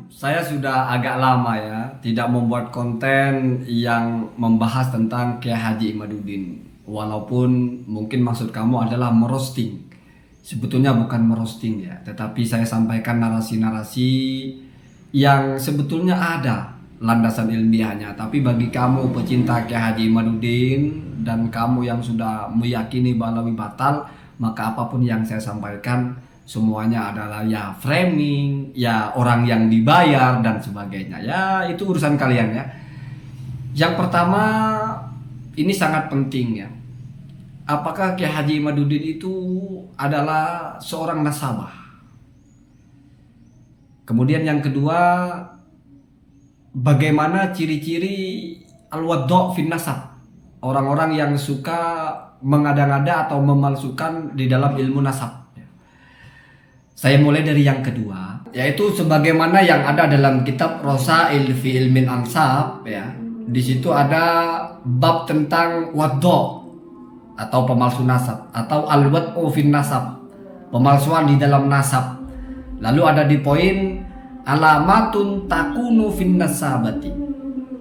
Saya sudah agak lama ya tidak membuat konten yang membahas tentang Kiai Haji Imaduddin. Walaupun mungkin maksud kamu adalah merosting. Sebetulnya bukan merosting ya, tetapi saya sampaikan narasi-narasi yang sebetulnya ada landasan ilmiahnya. Tapi bagi kamu pecinta Kiai Haji Imaduddin dan kamu yang sudah meyakini Balawi batal, maka apapun yang saya sampaikan semuanya adalah ya framing, ya orang yang dibayar dan sebagainya. Ya itu urusan kalian ya. Yang pertama ini sangat penting ya. Apakah Kiai Haji Imaduddin itu adalah seorang nasabah? Kemudian yang kedua, bagaimana ciri-ciri al-waddo' fin nasab? Orang-orang yang suka mengada-ngada atau memalsukan di dalam ilmu nasab. Saya mulai dari yang kedua, yaitu sebagaimana yang ada dalam kitab Rosail fi Ilmin Ansab ya. Di situ ada bab tentang waddo atau pemalsu nasab atau al-wad'u fin nasab, pemalsuan di dalam nasab. Lalu ada di poin alamatun takunu fin nasabati.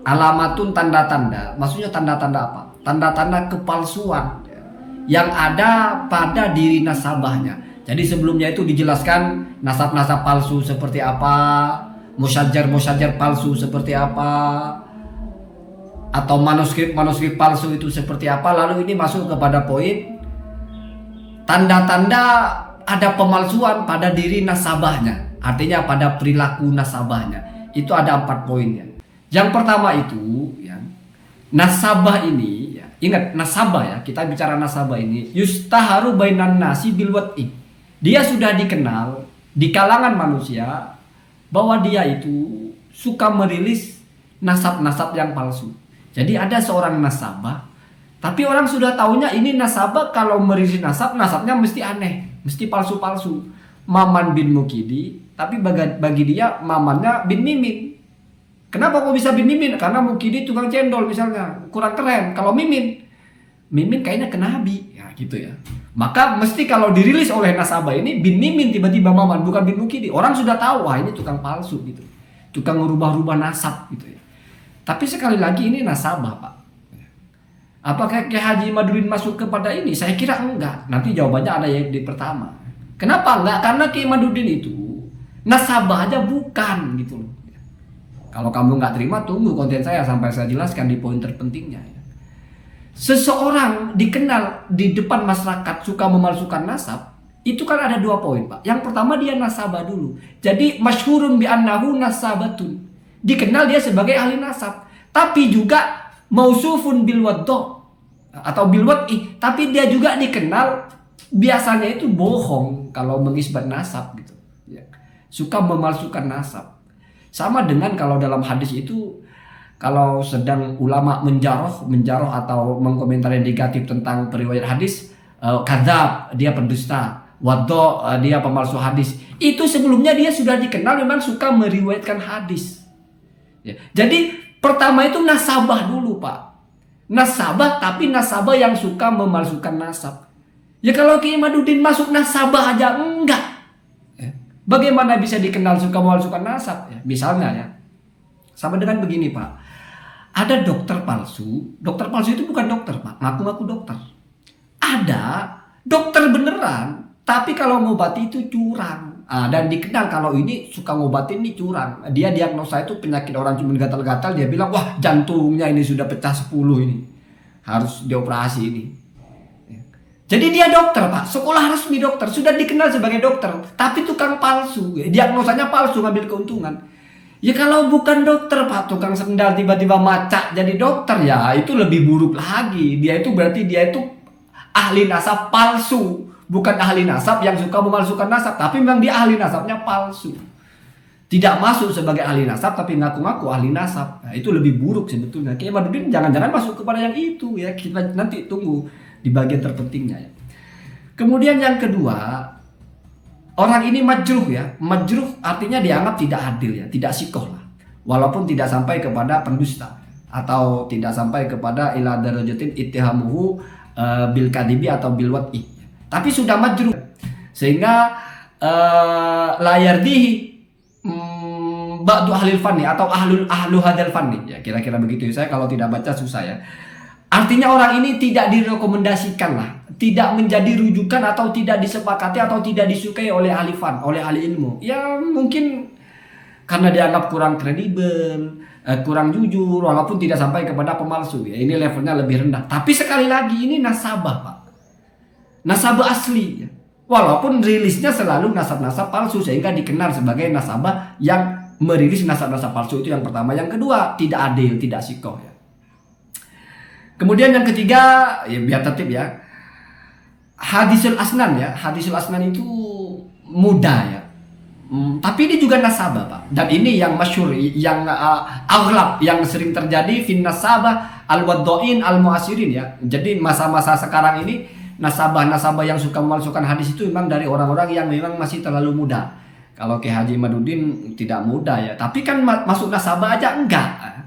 Alamatun tanda-tanda, maksudnya tanda-tanda apa? Tanda-tanda kepalsuan yang ada pada diri nasabahnya. Jadi sebelumnya itu dijelaskan nasab-nasab palsu seperti apa, musyajar palsu seperti apa, atau manuskrip palsu itu seperti apa. Lalu ini masuk kepada poin tanda-tanda ada pemalsuan pada diri nasabahnya, artinya pada perilaku nasabahnya. Itu ada 4 poinnya. Yang pertama itu ya, nasabah ini ya, ingat nasabah ya, kita bicara nasabah ini yustaharu bainan nasi bil wad'i. Dia sudah dikenal di kalangan manusia bahwa dia itu suka merilis nasab-nasab yang palsu. Jadi ada seorang nasabah, tapi orang sudah tahunya ini nasabah kalau merilis nasabnya mesti aneh, mesti palsu-palsu. Maman bin Mukidi, tapi bagi dia mamannya bin Mimin. Kenapa kok bisa bin Mimin? Karena Mukidi tukang cendol misalnya, kurang keren. Kalau Mimin kayaknya ke Nabi, ya gitu ya. Maka mesti kalau dirilis oleh nasabah ini bin Mimin tiba-tiba maman, bukan bin Mukidi. Orang sudah tahu, wah ini tukang palsu gitu. Tukang merubah-rubah nasab gitu ya. Tapi sekali lagi ini nasabah, Pak. Apakah Kiai Haji Imaduddin masuk kepada ini? Saya kira enggak. Nanti jawabannya ada yang di pertama. Kenapa enggak? Karena Kiai Imaduddin itu nasabah aja bukan gitu loh. Kalau kamu nggak terima, tunggu konten saya sampai saya jelaskan di poin terpentingnya. Seseorang dikenal di depan masyarakat suka memalsukan nasab, itu kan ada 2 poin, Pak. Yang pertama dia nasabah dulu. Jadi masyhurun bi annahu nasabatun. Dikenal dia sebagai ahli nasab, tapi juga mausufun bil waddo atau bil wad'i, tapi dia juga dikenal biasanya itu bohong kalau mengisbat nasab gitu. Ya. Suka memalsukan nasab. Sama dengan kalau dalam hadis itu, kalau sedang ulama menjaroh atau mengkomentari negatif tentang periwayat hadis, kadzab, dia pendusta, waddo, dia pemalsu hadis. Itu sebelumnya dia sudah dikenal memang suka meriwayatkan hadis. Ya. Jadi pertama itu nasabah dulu, Pak. Nasabah, tapi nasabah yang suka memalsukan nasab. Ya kalau Kiai Imaduddin masuk nasabah aja enggak. Ya. Bagaimana bisa dikenal suka memalsukan nasab? Ya. Misalnya ya, sama dengan begini, Pak. Ada dokter palsu itu bukan dokter, Pak, ngaku-ngaku dokter. Ada dokter beneran, tapi kalau ngobati itu curang. Dan dikenal kalau ini suka ngobatin ini curang. Dia diagnosa itu penyakit orang cuma gatal-gatal, dia bilang, wah jantungnya ini sudah pecah 10 ini, harus dioperasi ini. Jadi dia dokter, Pak, sekolah resmi dokter, sudah dikenal sebagai dokter, tapi tukang palsu, diagnosanya palsu, ngambil keuntungan. Ya kalau bukan dokter, Pak, tukang sendal tiba-tiba macak jadi dokter, ya itu lebih buruk lagi. Dia itu berarti dia itu ahli nasab palsu, bukan ahli nasab yang suka memalsukan nasab, tapi memang dia ahli nasabnya palsu. Tidak masuk sebagai ahli nasab tapi ngaku-ngaku ahli nasab. Nah, itu lebih buruk sebetulnya. Kiai Imaduddin jangan-jangan masuk kepada yang itu ya. Kita nanti tunggu di bagian terpentingnya ya. Kemudian yang kedua, orang ini majruh ya. Majruh artinya dianggap tidak adil ya, tidak sikoh lah. Walaupun tidak sampai kepada pendusta atau tidak sampai kepada ila darajatin ittihamuhu bil kadibi atau bil wad'i. Tapi sudah majruh sehingga layar dihi ba'du ahlil fanni atau ahlu hadal fanni. Ya, kira-kira begitu. Saya kalau tidak baca susah ya. Artinya orang ini tidak direkomendasikan lah, tidak menjadi rujukan atau tidak disepakati atau tidak disukai oleh ahli fan, oleh ahli ilmu. Ya mungkin karena dianggap kurang kredibel, kurang jujur, walaupun tidak sampai kepada pemalsu. Ya, ini levelnya lebih rendah. Tapi sekali lagi ini nasabah, Pak. Nasabah asli. Ya. Walaupun rilisnya selalu nasab-nasab palsu sehingga dikenal sebagai nasabah yang merilis nasab-nasab palsu. Itu yang pertama. Yang kedua, tidak adil, tidak sikoh. Ya. Kemudian yang ketiga, ya biar tertib ya. Hadisul asnan ya. Hadisul asnan itu mudah ya. Tapi ini juga nasabah, Pak. Dan ini yang masyhur, yang aghlab, yang sering terjadi fin nasabah al-waddain al-mu'asirin ya. Jadi masa-masa sekarang ini nasabah-nasabah yang suka memalsukan hadis itu memang dari orang-orang yang memang masih terlalu muda. Kalau Kiai Haji Imaduddin tidak muda ya, tapi kan masuk nasabah aja enggak.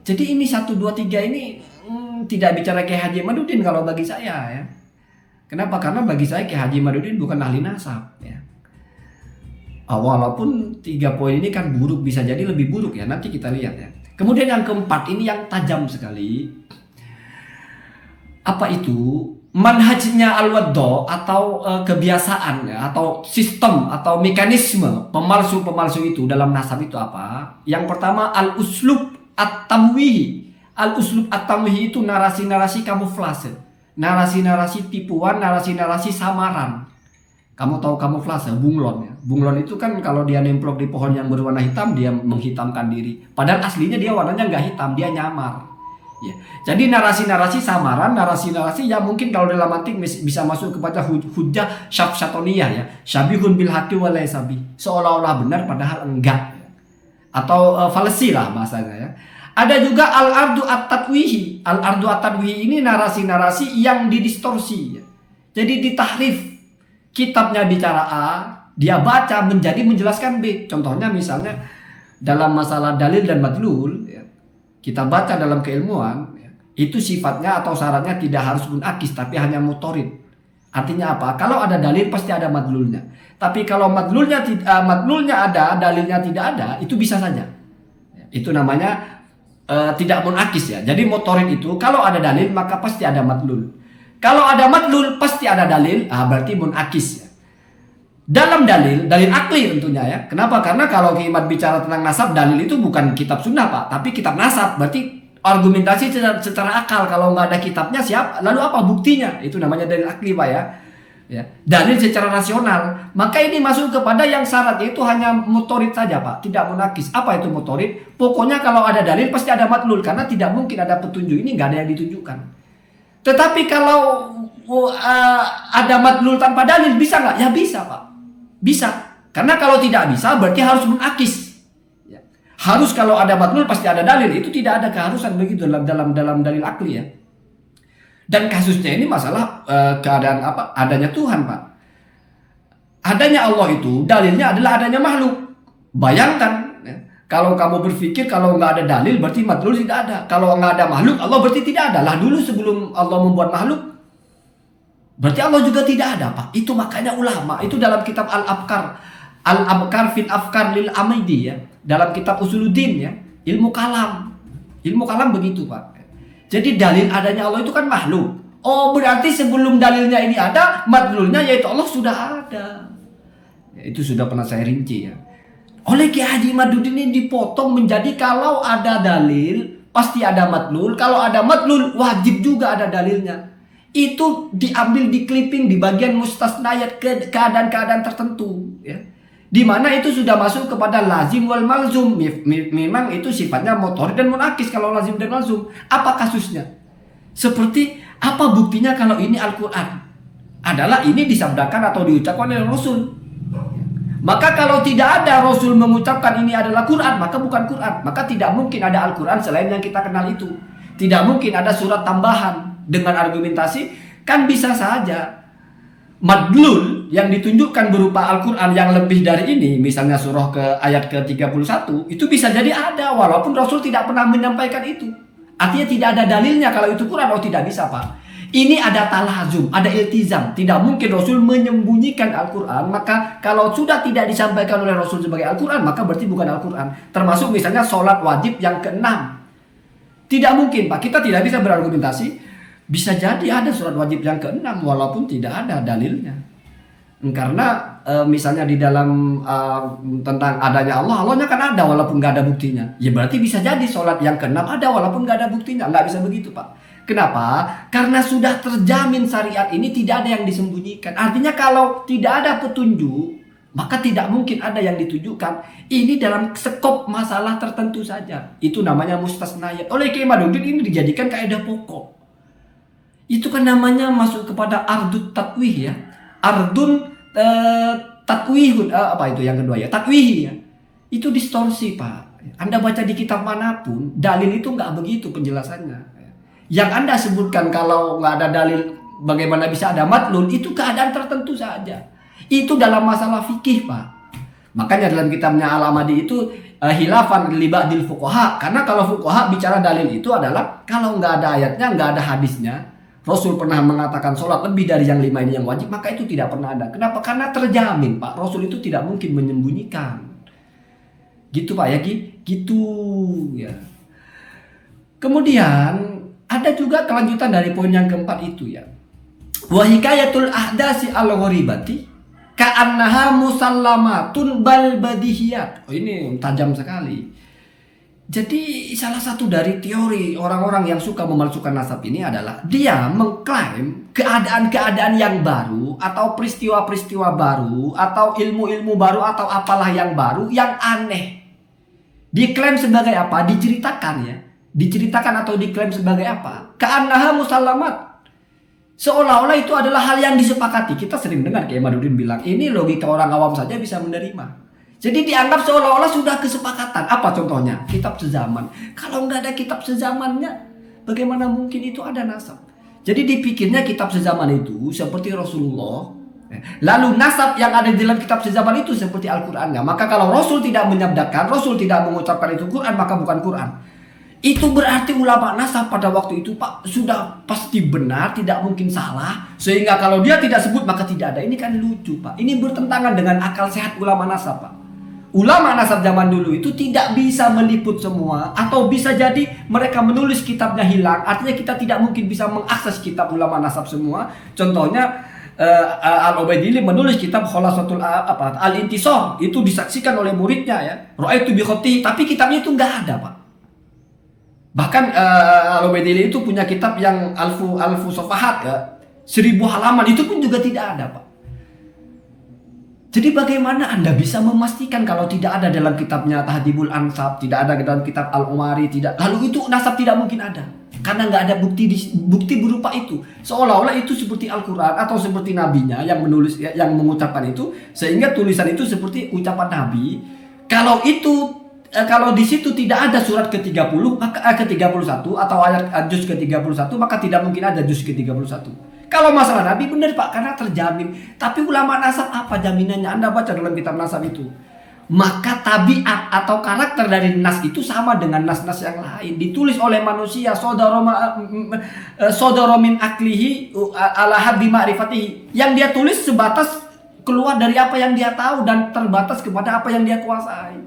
Jadi ini 1, 2, 3 ini tidak bicara Kiai Haji Imaduddin kalau bagi saya ya. Kenapa? Karena bagi saya Kiai Haji Imaduddin bukan ahli nasab ya. Walaupun 3 poin ini kan buruk, bisa jadi lebih buruk ya, nanti kita lihat ya. Kemudian yang keempat ini yang tajam sekali. Apa itu? Manhajnya al-waddo atau kebiasaan ya, atau sistem atau mekanisme pemalsu-pemalsu itu dalam nasab itu apa? Yang pertama al-uslub at-tamwihi. Al-uslub at-tamwihi itu narasi-narasi kamuflase, narasi-narasi tipuan, narasi-narasi samaran. Kamu tahu kamuflase, bunglon ya. Bunglon itu kan kalau dia nemplok di pohon yang berwarna hitam, dia menghitamkan diri. Padahal aslinya dia warnanya nggak hitam, dia nyamar. Ya. Jadi narasi-narasi samaran, narasi-narasi yang mungkin kalau dalam mantik bisa masuk kepada hujjah syafsyatoniyah ya. Syabihun bil haqqi wa laysa bi. Seolah-olah benar padahal enggak. Ya. Atau falsi lah bahasanya ya. Ada juga al-ardu at-tatwihi. Al-ardu at-tatwihi ini narasi-narasi yang didistorsi ya. Jadi ditahrif. Kitabnya bicara A, dia baca menjadi menjelaskan B. Contohnya misalnya dalam masalah dalil dan madlul ya. Kita baca dalam keilmuan ya, itu sifatnya atau syaratnya tidak harus munakis tapi hanya mutorid. Artinya apa? Kalau ada dalil pasti ada madlulnya. Tapi kalau madlulnya ada, dalilnya tidak ada, itu bisa saja. Itu namanya tidak munakis ya. Jadi mutorid itu kalau ada dalil maka pasti ada madlul. Kalau ada madlul pasti ada dalil, berarti munakis ya. Dalam dalil akli tentunya ya. Kenapa? Karena kalau Kimat bicara tentang nasab, dalil itu bukan kitab sunnah Pak, tapi kitab nasab. Berarti argumentasi secara akal. Kalau nggak ada kitabnya siap, lalu apa buktinya? Itu namanya dalil akli Pak ya. Ya. Dalil secara rasional. Maka ini masuk kepada yang syaratnya itu hanya mutorid saja Pak, tidak munakis. Apa itu mutorid? Pokoknya kalau ada dalil pasti ada madlul, karena tidak mungkin ada petunjuk ini nggak ada yang ditunjukkan. Tetapi kalau ada madlul tanpa dalil bisa nggak? Ya bisa Pak. Bisa, karena kalau tidak bisa berarti harus munakis. Ya. Harus kalau ada madlul pasti ada dalil, itu tidak ada keharusan begitu dalam dalil akli ya. Dan kasusnya ini masalah keadaan apa? Adanya Tuhan Pak. Adanya Allah itu dalilnya adalah adanya makhluk. Bayangkan, ya, kalau kamu berpikir kalau nggak ada dalil berarti madlul tidak ada. Kalau nggak ada makhluk Allah berarti tidak ada. Lah dulu sebelum Allah membuat makhluk berarti Allah juga tidak ada Pak. Itu makanya ulama itu dalam kitab Al-Abkar fil Afkar lil Amidi ya. Dalam kitab Usuluddin ya. Ilmu kalam begitu Pak. Jadi dalil adanya Allah itu kan makhluk. Oh berarti sebelum dalilnya ini ada, madlulnya yaitu Allah sudah ada. Ya, itu sudah pernah saya rinci ya. Oleh Kiai Haji Imaduddin ini dipotong menjadi kalau ada dalil pasti ada madlul. Kalau ada madlul wajib juga ada dalilnya. Itu diambil di clipping di bagian mustasnayat ke keadaan-keadaan tertentu ya. Di mana itu sudah masuk kepada lazim wal malzum. Memang itu sifatnya motor dan munakis kalau lazim dan malzum. Apa kasusnya? Seperti apa buktinya kalau ini Al-Qur'an? Adalah ini disabdakan atau diucapkan oleh Rasul. Maka kalau tidak ada Rasul mengucapkan ini adalah Quran, maka bukan Quran. Maka tidak mungkin ada Al-Quran selain yang kita kenal itu. Tidak mungkin ada surat tambahan. Dengan argumentasi kan bisa saja madlul yang ditunjukkan berupa Al-Quran yang lebih dari ini, misalnya surah ke ayat ke-31, itu bisa jadi ada walaupun Rasul tidak pernah menyampaikan itu. Artinya tidak ada dalilnya kalau itu Quran. Oh tidak bisa Pak. Ini ada talazum, ada iltizam. Tidak mungkin Rasul menyembunyikan Al-Quran. Maka kalau sudah tidak disampaikan oleh Rasul sebagai Al-Quran, maka berarti bukan Al-Quran. Termasuk misalnya sholat wajib yang ke-6. Tidak mungkin Pak, kita tidak bisa berargumentasi. Bisa jadi ada sholat wajib yang ke-6 walaupun tidak ada dalilnya. Karena misalnya di dalam tentang adanya Allah, Allahnya kan ada walaupun nggak ada buktinya. Ya berarti bisa jadi sholat yang ke-6 ada walaupun nggak ada buktinya. Nggak bisa begitu Pak. Kenapa? Karena sudah terjamin syariat ini tidak ada yang disembunyikan. Artinya kalau tidak ada petunjuk, maka tidak mungkin ada yang ditujukan. Ini dalam skop masalah tertentu saja. Itu namanya mustasnayat. Oleh Kiai Madudin ini dijadikan kaidah pokok. Itu kan namanya masuk kepada ardut takwih ya. Ardun takwihun, apa itu yang kedua ya? Takwihi ya. Itu distorsi Pak. Anda baca di kitab manapun, dalil itu nggak begitu penjelasannya. Yang Anda sebutkan kalau nggak ada dalil bagaimana bisa ada madlul, itu keadaan tertentu saja. Itu dalam masalah fikih Pak. Makanya dalam kitabnya Al-Amadi itu hilafan li ba'dil fuqaha. Karena kalau fuqaha bicara dalil itu adalah kalau nggak ada ayatnya, nggak ada hadisnya, Rasul pernah mengatakan sholat lebih dari yang 5 ini yang wajib, maka itu tidak pernah ada. Kenapa? Karena terjamin Pak, Rasul itu tidak mungkin menyembunyikan. Gitu Pak ya, gitu ya. Kemudian ada juga kelanjutan dari poin yang keempat itu ya. Wa hikayatul ahdasi al-gharibati ka'annaha musallamatun bal badihiyat. Oh ini tajam sekali. Jadi salah satu dari teori orang-orang yang suka memalsukan nasab ini adalah dia mengklaim keadaan-keadaan yang baru atau peristiwa-peristiwa baru atau ilmu-ilmu baru atau apalah yang baru yang aneh. Diklaim sebagai apa? Diceritakan ya. Diceritakan atau diklaim sebagai apa? Ka'annaha musallamat. Seolah-olah itu adalah hal yang disepakati. Kita sering dengar Kiai Madudin bilang, ini logika orang awam saja bisa menerima. Jadi dianggap seolah-olah sudah kesepakatan. Apa contohnya? Kitab sezaman. Kalau nggak ada kitab sezamannya, bagaimana mungkin itu ada nasab? Jadi dipikirnya kitab sezaman itu seperti Rasulullah. Lalu nasab yang ada di dalam kitab sezaman itu seperti Al-Qurannya. Maka kalau Rasul tidak menyabdakan, Rasul tidak mengucapkan itu Quran, maka bukan Quran. Itu berarti ulama nasab pada waktu itu Pak sudah pasti benar, tidak mungkin salah. Sehingga kalau dia tidak sebut maka tidak ada. Ini kan lucu Pak. Ini bertentangan dengan akal sehat ulama nasab Pak. Ulama nasab zaman dulu itu tidak bisa meliput semua. Atau bisa jadi mereka menulis kitabnya hilang. Artinya kita tidak mungkin bisa mengakses kitab ulama nasab semua. Contohnya Al-Ubaidillah menulis kitab Khulasatul Al-Intisar. Itu disaksikan oleh muridnya ya. Ra'aitu bi khatti, tapi kitabnya itu nggak ada Pak. Bahkan Al-Ubaidillah itu punya kitab yang Alfu Safahat ya, 1000 halaman, itu pun juga tidak ada Pak. Jadi bagaimana Anda bisa memastikan kalau tidak ada dalam kitabnya Tahdhibul Ansab, tidak ada dalam kitab Al-Umari, tidak, lalu itu nasab tidak mungkin ada. Karena nggak ada bukti berupa itu. Seolah-olah itu seperti Al-Quran atau seperti nabinya yang menulis, yang mengucapkan itu, sehingga tulisan itu seperti ucapan nabi. Kalau di situ tidak ada surat ke-30, maka ke-31 atau ayat juz ke-31, maka tidak mungkin ada juz ke-31. Kalau masalah nabi benar Pak, karena terjamin. Tapi ulama nasab apa jaminannya? Anda baca dalam kitab nasab itu. Maka tabiat atau karakter dari nas itu sama dengan nas-nas yang lain. Ditulis oleh manusia, sodaro min aklihi ala haddi ma'rifatihi. Yang dia tulis sebatas keluar dari apa yang dia tahu dan terbatas kepada apa yang dia kuasai.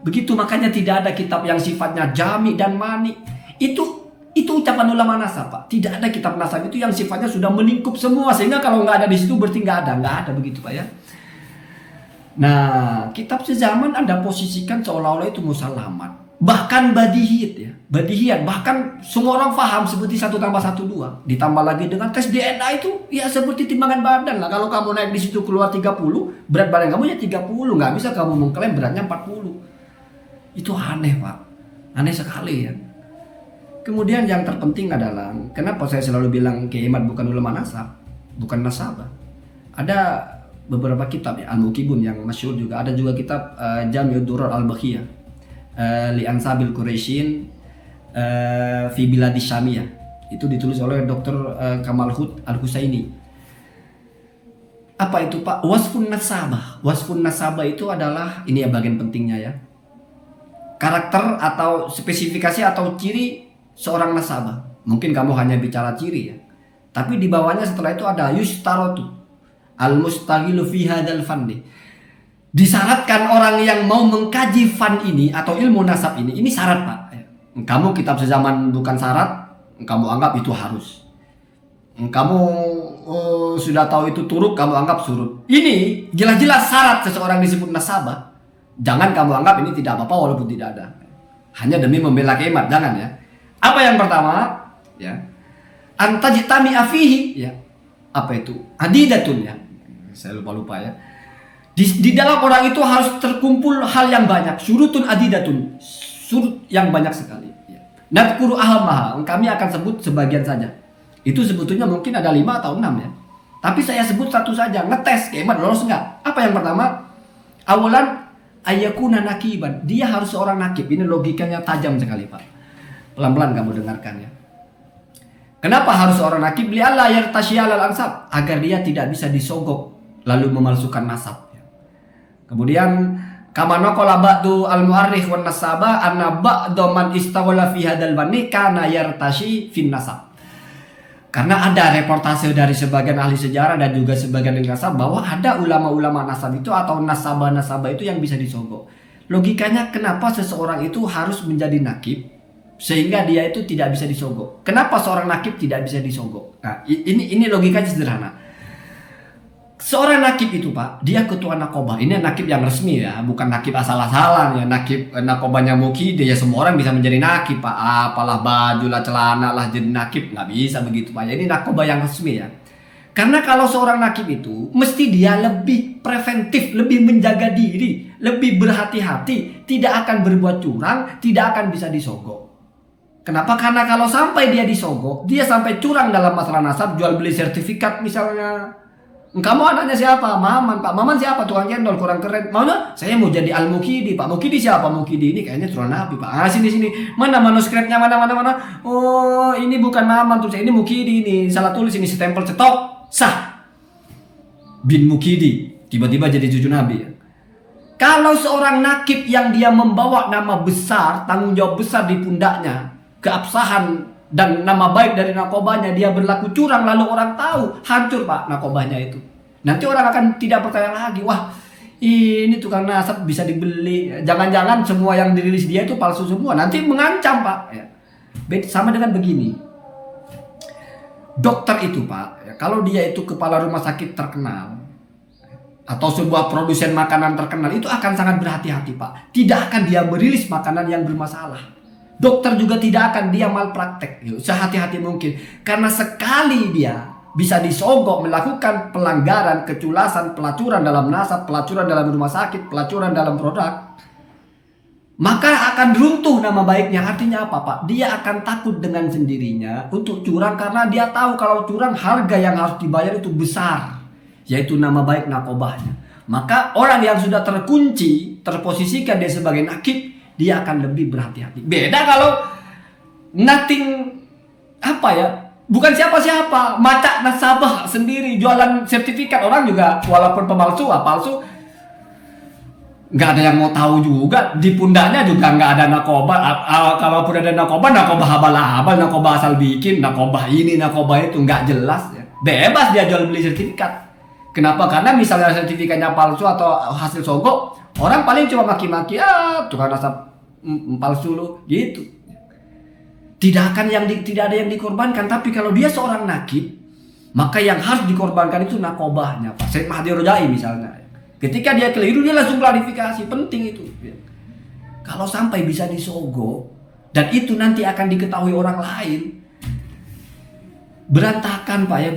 Begitu, makanya tidak ada kitab yang sifatnya jami dan mani. Itu ucapan ulama nasab Pak. Tidak ada kitab nasab itu yang sifatnya sudah melingkup semua, sehingga kalau nggak ada di situ berarti nggak ada begitu Pak ya. Nah, kitab sezaman Anda posisikan seolah-olah itu musallamat, bahkan badihiyat, bahkan semua orang paham seperti 1 tambah 1 2. Ditambah lagi dengan tes DNA itu ya seperti timbangan badan lah. Kalau kamu naik di situ keluar 30, berat badan kamu ya 30, nggak bisa kamu mengklaim beratnya 40. Itu aneh Pak, aneh sekali ya. Kemudian yang terpenting adalah, kenapa saya selalu bilang Kiai Imad bukan ulama nasab, bukan nasabah. Ada beberapa kitab ya, Al-Muqibun yang masyhur juga. Ada juga kitab Jami'ud Durar Al-Bakhiyah li Ansabil Quraisyin fi Biladis Syamiyah. Itu ditulis oleh Dr. Kamal Hud Al-Husaini. Apa itu Pak? Wasfun nasabah. Wasfun nasabah itu adalah, ini ya bagian pentingnya ya, karakter atau spesifikasi atau ciri seorang nasabah. Mungkin kamu hanya bicara ciri ya. Tapi di bawahnya setelah itu ada yustarotu al-mustaghilu fi hadzal fanni. Disyaratkan orang yang mau mengkaji fan ini atau ilmu nasab ini syarat Pak. Kamu kitab sezaman bukan syarat, kamu anggap itu harus. Kamu sudah tahu itu turuk, kamu anggap surut. Ini jelas-jelas syarat seseorang disebut nasabah. Jangan kamu anggap ini tidak apa-apa walaupun tidak ada. Hanya demi membela kemat, jangan ya. Apa yang pertama? Ya. Antajtami afihi, ya. Apa itu? Adidatun ya. Saya lupa ya. Di dalam orang itu harus terkumpul hal yang banyak. Surutun adidatun. Surut yang banyak sekali. Ya. Nadkuru ahamaha. Kami akan sebut sebagian saja. Itu sebetulnya mungkin ada 5 atau 6 ya. Tapi saya sebut satu saja. Ngetes kemat lolos enggak. Apa yang pertama? Awalan ayakuna nakiban. Dia harus seorang nakib. Ini logikanya tajam sekali Pak. Pelan-pelan kamu dengarkan ya. Kenapa harus seorang nakib? Li'alla yartasyal al-ansab. Agar dia tidak bisa disogok lalu memalsukan nasab. Kemudian kama naqala ba'du al-mu'arrikh wan nasaba anna ba'da man istawala fi hadzal bani kana yartashi fin nasab. Karena ada reportase dari sebagian ahli sejarah dan juga sebagian ahli nasab bahwa ada ulama-ulama nasab itu atau nasabah-nasabah itu yang bisa disogok. Logikanya kenapa seseorang itu harus menjadi nakib sehingga dia itu tidak bisa disogok? Kenapa seorang nakib tidak bisa disogok? Nah, ini logikanya sederhana. Seorang nakib itu Pak, dia ketua nakobah. Ini nakib yang resmi ya, bukan nakib asal-asalan ya. Nakib nakobahnya Mukide ya, semua orang bisa menjadi nakib Pak. Apalah baju lah, celana lah jadi nakib, nggak bisa begitu Pak. Jadi nakobah yang resmi ya. Karena kalau seorang nakib itu mesti dia lebih preventif, lebih menjaga diri, lebih berhati-hati, tidak akan berbuat curang, tidak akan bisa disogok. Kenapa? Karena kalau sampai dia disogok, dia sampai curang dalam masalah nasab, jual beli sertifikat misalnya. Kamu anaknya siapa? Maman Pak. Maman siapa? Tukang cendol, kurang keren. Mana? Saya mau jadi Al-Mukidi Pak. Mukidi siapa? Mukidi ini kayaknya turun Nabi Pak. Ah sini. Mana manuskripnya? Mana? Oh ini bukan Maman tuh. Ini Mukidi ini. Salah tulis ini stempel cetok. Sah. Bin Mukidi. Tiba-tiba jadi cucu Nabi. Kalau seorang nakib yang dia membawa nama besar, tanggung jawab besar di pundaknya, keabsahan dan nama baik dari nakobanya, dia berlaku curang lalu orang tahu, hancur Pak nakobanya itu. Nanti orang akan tidak percaya lagi. Wah ini tukang nasab bisa dibeli. Jangan-jangan semua yang dirilis dia itu palsu semua. Nanti mengancam Pak ya. Sama dengan begini. Dokter itu Pak ya, kalau dia itu kepala rumah sakit terkenal atau sebuah produsen makanan terkenal, itu akan sangat berhati-hati Pak. Tidak akan dia merilis makanan yang bermasalah. Dokter juga tidak akan dia malpraktek, sehati-hati mungkin. Karena sekali dia bisa disogok melakukan pelanggaran, keculasan, pelacuran dalam nasab, pelacuran dalam rumah sakit, pelacuran dalam produk, maka akan runtuh nama baiknya. Artinya apa Pak? Dia akan takut dengan sendirinya untuk curang karena dia tahu kalau curang harga yang harus dibayar itu besar, yaitu nama baik nakobahnya. Maka orang yang sudah terkunci, terposisikan dia sebagai nakib, dia akan lebih berhati-hati. Beda kalau nothing apa ya, bukan siapa-siapa, macak nasabah sendiri jualan sertifikat. Orang juga walaupun palsu, nggak ada yang mau tahu juga. Di pundaknya juga nggak ada nakobah. Kalaupun ada nakobah abal-abal, nakobah asal bikin, nakobah ini, nakobah itu, nggak jelas ya. Bebas dia jual beli sertifikat. Kenapa? Karena misalnya sertifikatnya palsu atau hasil sogok, orang paling cuma maki-maki, tukang nasab palsu lo gitu. Tidak ada yang dikorbankan. Tapi kalau dia seorang nakib, maka yang harus dikorbankan itu nakobahnya Pak. Syekh Mahdi Rojai misalnya, ketika dia keliru dia langsung klarifikasi. Penting itu ya. Kalau sampai bisa disogok dan itu nanti akan diketahui orang lain, berantakan Pak ya,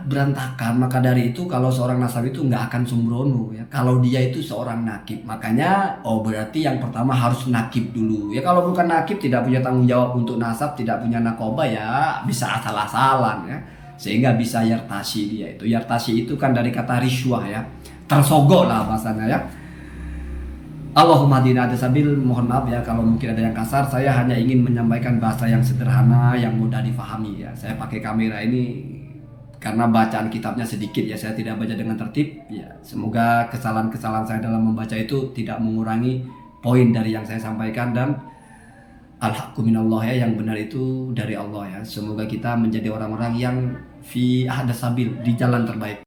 berantakan. Maka dari itu kalau seorang nasab itu nggak akan sembrono ya. Kalau dia itu seorang nakib, makanya berarti yang pertama harus nakib dulu ya. Kalau bukan nakib, tidak punya tanggung jawab untuk nasab, tidak punya nakobah ya, bisa asal-asalan ya, sehingga bisa yartashi. Dia itu yartashi itu kan dari kata riswah ya, tersogok lah bahasanya ya. Allahumma hadina sabil. Mohon maaf ya kalau mungkin ada yang kasar. Saya hanya ingin menyampaikan bahasa yang sederhana, yang mudah difahami ya. Saya pakai kamera ini karena bacaan kitabnya sedikit ya. Saya tidak baca dengan tertib ya. Semoga kesalahan-kesalahan saya dalam membaca itu tidak mengurangi poin dari yang saya sampaikan. Dan Al-haqqu minallah ya, yang benar itu dari Allah ya. Semoga kita menjadi orang-orang yang fi ahdas sabil, di jalan terbaik.